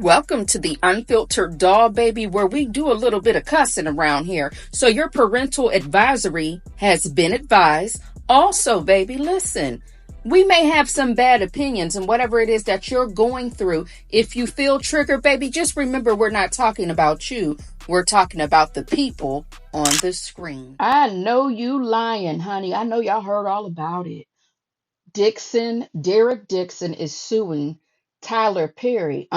Welcome to the Unfiltered Doll Baby, where we do a little bit of cussing around here. So your parental advisory has been advised. Also, baby, listen, we may have some bad opinions and whatever it is that you're going through. If you feel triggered, baby, just remember we're not talking about you. We're talking about the people on the screen. I know you lying, honey. I know y'all heard all about it. Derek Dixon is suing Tyler Perry.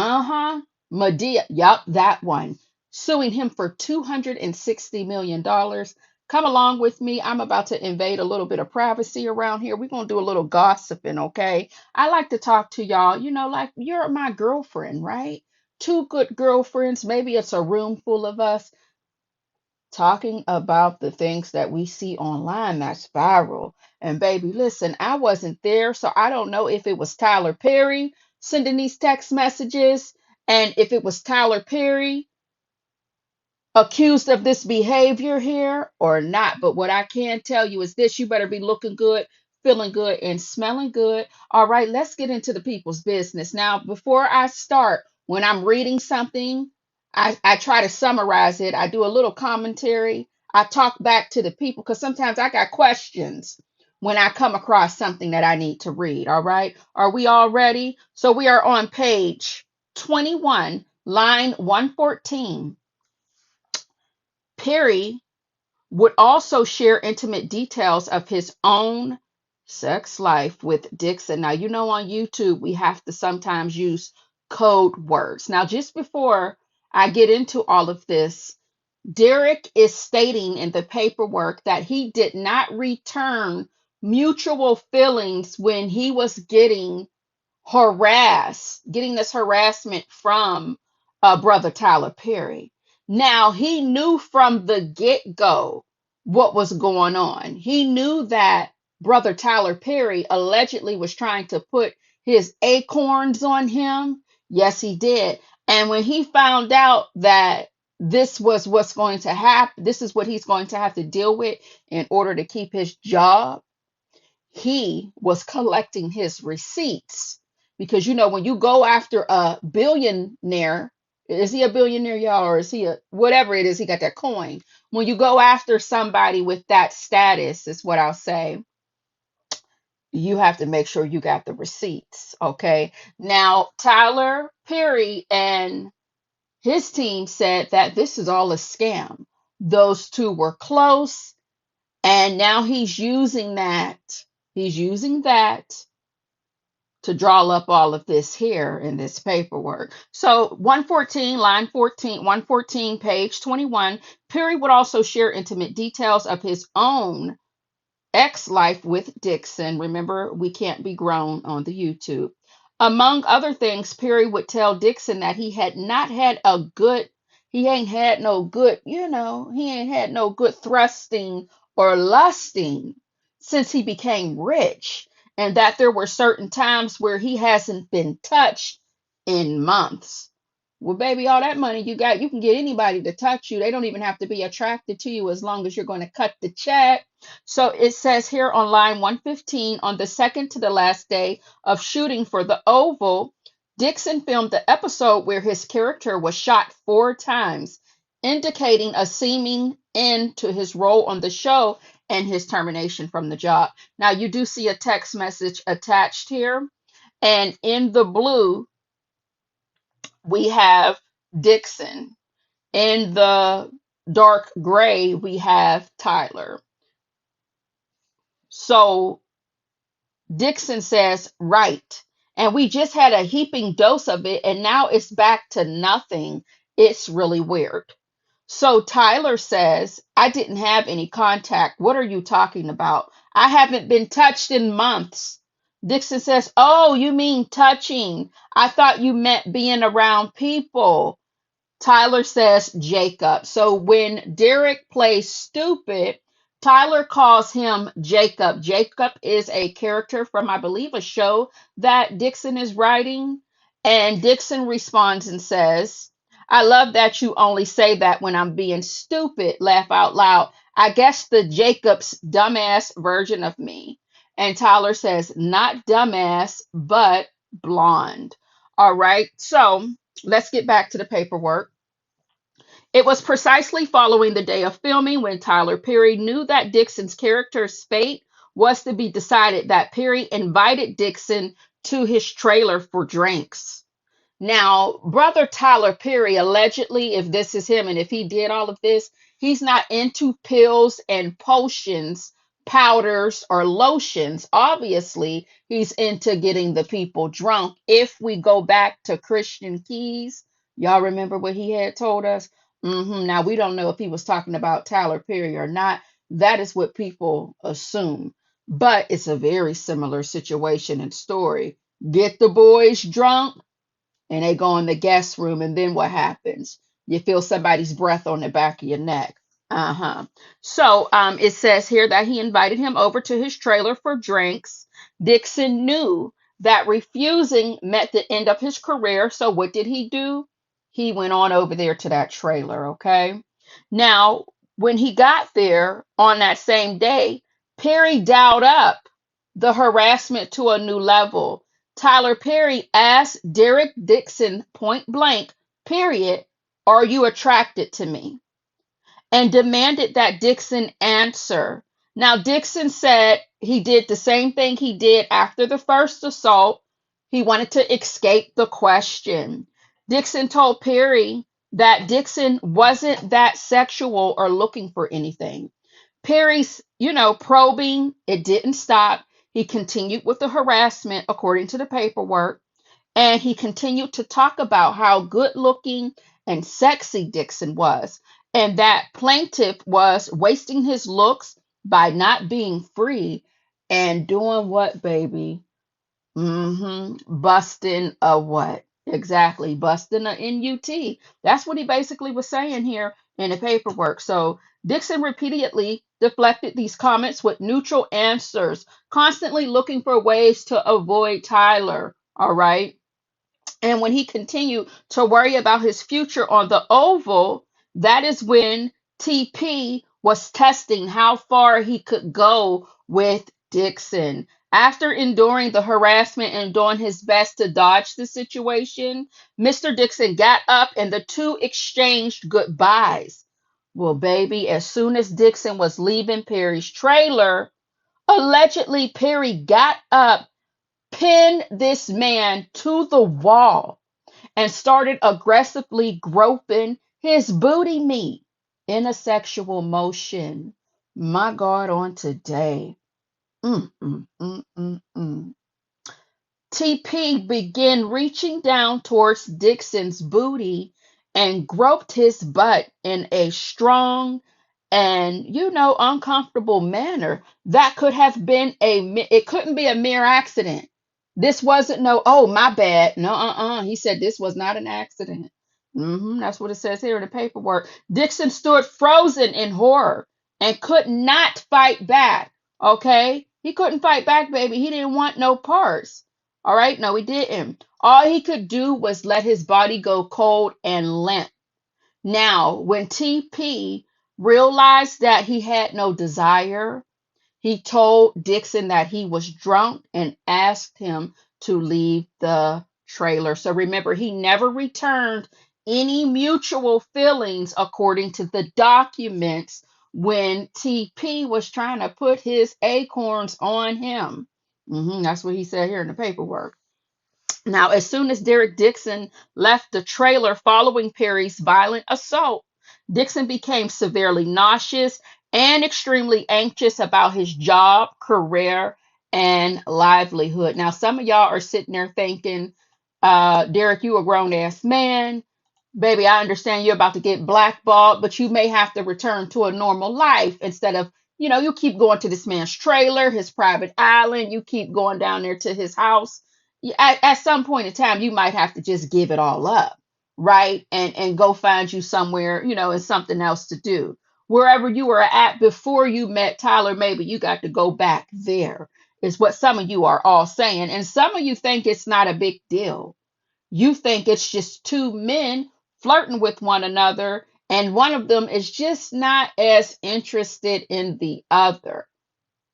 Medea. Yup, that one. Suing him for $260 million. Come along with me. I'm about to invade a little bit of privacy around here. We're going to do a little gossiping, okay? I like to talk to y'all, like you're my girlfriend, right? Two good girlfriends. Maybe it's a room full of us talking about the things that we see online that's viral. And baby, listen, I wasn't there, so I don't know if it was Tyler Perry sending these text messages and if it was Tyler Perry accused of this behavior here or not. But what I can tell you is this: you better be looking good, feeling good, and smelling good. All right, let's get into the people's business. Now, before I start, when I'm reading something, I try to summarize it. I do a little commentary. I talk back to the people because sometimes I got questions when I come across something that I need to read. All right, are we all ready? So we are on page 21, line 114. Perry would also share intimate details of his own sex life with Dixon. Now, on YouTube, we have to sometimes use code words. Now, just before I get into all of this, Derek is stating in the paperwork that he did not return mutual feelings when he was getting this harassment from brother Tyler Perry. Now, he knew from the get-go what was going on. He knew that brother Tyler Perry allegedly was trying to put his acorns on him. Yes, he did. And when he found out that this was what's going to happen, this is what he's going to have to deal with in order to keep his job, he was collecting his receipts. Because when you go after a billionaire, is he a billionaire, y'all, or is he a whatever it is, he got that coin. When you go after somebody with that status, is what I'll say, you have to make sure you got the receipts. Okay. Now, Tyler Perry and his team said that this is all a scam. Those two were close, and now he's using that. He's using that to draw up all of this here in this paperwork. So 114, line 14, 114, page 21, Perry would also share intimate details of his own ex-life with Dixon. Remember, we can't be grown on the YouTube. Among other things, Perry would tell Dixon that he ain't had no good thrusting or lusting since he became rich, and that there were certain times where he hasn't been touched in months. Well, baby, all that money you got, you can get anybody to touch you. They don't even have to be attracted to you as long as you're going to cut the check. So it says here on line 115, on the second to the last day of shooting for the Oval, Dixon filmed the episode where his character was shot 4 times, indicating a seeming end to his role on the show and his termination from the job. Now, you do see a text message attached here, and in the blue, we have Dixon. In the dark gray, we have Tyler. So Dixon says, right. And we just had a heaping dose of it, and now it's back to nothing. It's really weird. So Tyler says, I didn't have any contact. What are you talking about? I haven't been touched in months. Dixon says, oh, you mean touching. I thought you meant being around people. Tyler says Jacob. So when Derek plays stupid, Tyler calls him Jacob. Jacob is a character from, I believe, a show that Dixon is writing. And Dixon responds and says, I love that you only say that when I'm being stupid. Laugh out loud. I guess the Jacob's dumbass version of me. And Tyler says, not dumbass, but blonde. All right. So let's get back to the paperwork. It was precisely following the day of filming when Tyler Perry knew that Dixon's character's fate was to be decided that Perry invited Dixon to his trailer for drinks. Now, brother Tyler Perry, allegedly, if this is him and if he did all of this, he's not into pills and potions, powders, or lotions. Obviously, he's into getting the people drunk. If we go back to Christian Keys, y'all remember what he had told us? Now, we don't know if he was talking about Tyler Perry or not. That is what people assume. But it's a very similar situation and story. Get the boys drunk and they go in the guest room, and then what happens? You feel somebody's breath on the back of your neck. So it says here that he invited him over to his trailer for drinks. Dixon knew that refusing meant the end of his career. So what did he do? He went on over there to that trailer. Okay. Now, when he got there on that same day, Perry dialed up the harassment to a new level. Tyler Perry asked Derek Dixon point blank, period, are you attracted to me? And demanded that Dixon answer. Now, Dixon said he did the same thing he did after the first assault. He wanted to escape the question. Dixon told Perry that Dixon wasn't that sexual or looking for anything. Perry's, probing, it didn't stop. He continued with the harassment according to the paperwork. And he continued to talk about how good looking and sexy Dixon was, and that plaintiff was wasting his looks by not being free and doing what, baby? Busting a what? Exactly, busting a NUT. That's what he basically was saying here in the paperwork. So Dixon repeatedly deflected these comments with neutral answers, constantly looking for ways to avoid Tyler. All right. And when he continued to worry about his future on the oval, that is when TP was testing how far he could go with Dixon. After enduring the harassment and doing his best to dodge the situation, Mr. Dixon got up and the two exchanged goodbyes. Well, baby, as soon as Dixon was leaving Perry's trailer, allegedly Perry got up, pinned this man to the wall, and started aggressively groping his booty meat in a sexual motion. My God, on today. Mm, mm, mm, mm, mm. TP began reaching down towards Dixon's booty and groped his butt in a strong and, uncomfortable manner. That could have been it couldn't be a mere accident. This wasn't no, oh, my bad. No, He said this was not an accident. That's what it says here in the paperwork. Dixon stood frozen in horror and could not fight back. Okay? He couldn't fight back, baby. He didn't want no parts. All right, no, he didn't. All he could do was let his body go cold and limp. Now, when TP realized that he had no desire, he told Dixon that he was drunk and asked him to leave the trailer. So remember, he never returned any mutual feelings according to the documents when TP was trying to put his acorns on him. That's what he said here in the paperwork. Now, as soon as Derek Dixon left the trailer following Perry's violent assault, Dixon became severely nauseous and extremely anxious about his job, career, and livelihood. Now, some of y'all are sitting there thinking, Derek, you a grown ass man. Baby, I understand you're about to get blackballed, but you may have to return to a normal life instead of, you keep going to this man's trailer, his private island, you keep going down there to his house. At some point in time, you might have to just give it all up, right? And go find you somewhere, and something else to do. Wherever you were at before you met Tyler, maybe you got to go back there, is what some of you are all saying. And some of you think it's not a big deal. You think it's just two men flirting with one another, and one of them is just not as interested in the other.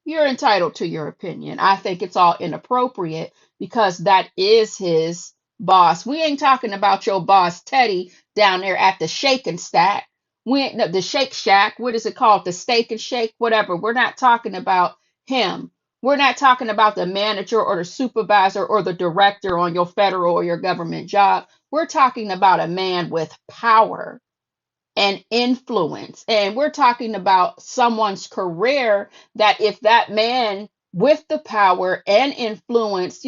You're entitled to your opinion. I think it's all inappropriate because that is his boss. We ain't talking about your boss Teddy down there at the Shake and Stack. We ain't, no, the Shake Shack. What is it called? The Steak and Shake, whatever. We're not talking about him. We're not talking about the manager or the supervisor or the director on your federal or your government job. We're talking about a man with power and influence. And we're talking about someone's career that if that man with the power and influence,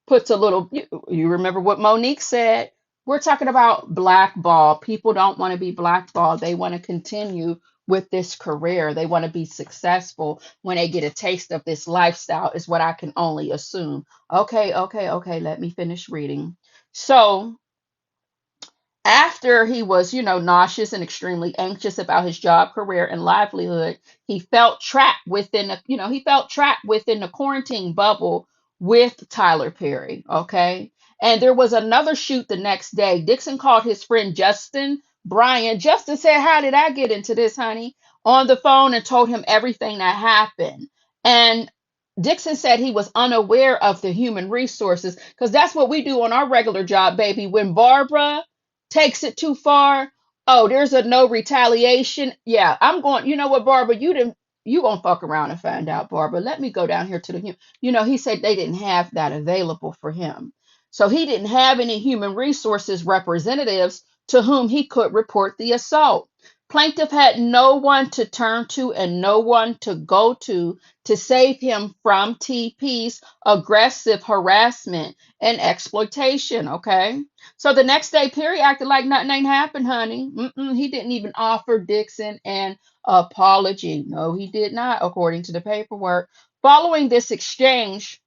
puts a little, you remember what Monique said? We're talking about blackball. People don't want to be blackballed. They want to continue with this career. They want to be successful when they get a taste of this lifestyle, is what I can only assume. Okay, okay, okay. Let me finish reading. So, after he was, nauseous and extremely anxious about his job, career, and livelihood, he felt trapped within the quarantine bubble with Tyler Perry. Okay. And there was another shoot the next day. Dixon called his friend Justin Bryan. Justin said, "How did I get into this, honey?" On the phone, and told him everything that happened. And Dixon said he was unaware of the human resources, because that's what we do on our regular job, baby. When Barbara takes it too far, oh, there's a no retaliation. Yeah, I'm going, you know what, Barbara, you gonna fuck around and find out, Barbara. Let me go down here to the he said they didn't have that available for him. So he didn't have any human resources representatives to whom he could report the assault. Plaintiff had no one to turn to and no one to go to save him from TP's aggressive harassment and exploitation. Okay. So the next day, Perry acted like nothing ain't happened, honey. He didn't even offer Dixon an apology. No, he did not, according to the paperwork. Following this exchange,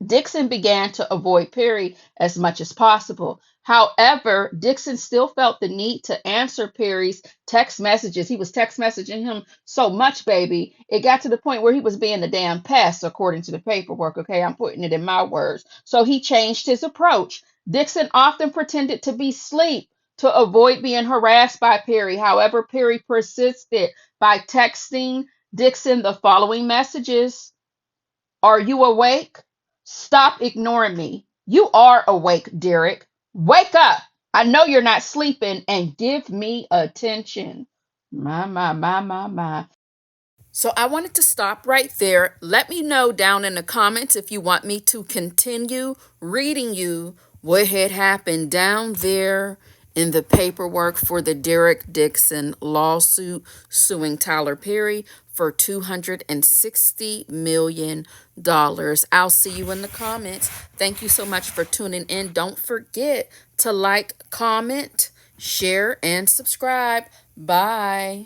Dixon began to avoid Perry as much as possible. However, Dixon still felt the need to answer Perry's text messages. He was text messaging him so much, baby. It got to the point where he was being a damn pest, according to the paperwork. Okay, I'm putting it in my words. So he changed his approach. Dixon often pretended to be asleep to avoid being harassed by Perry. However, Perry persisted by texting Dixon the following messages: "Are you awake? Stop ignoring me. You are awake, Derek. Wake up. I know you're not sleeping, and give me attention." My, my, my, my, my. So I wanted to stop right there. Let me know down in the comments if you want me to continue reading you what had happened down there in the paperwork for the Derek Dixon lawsuit suing Tyler Perry for $260 million. I'll see you in the comments. Thank you so much for tuning in. Don't forget to like, comment, share, and subscribe. Bye.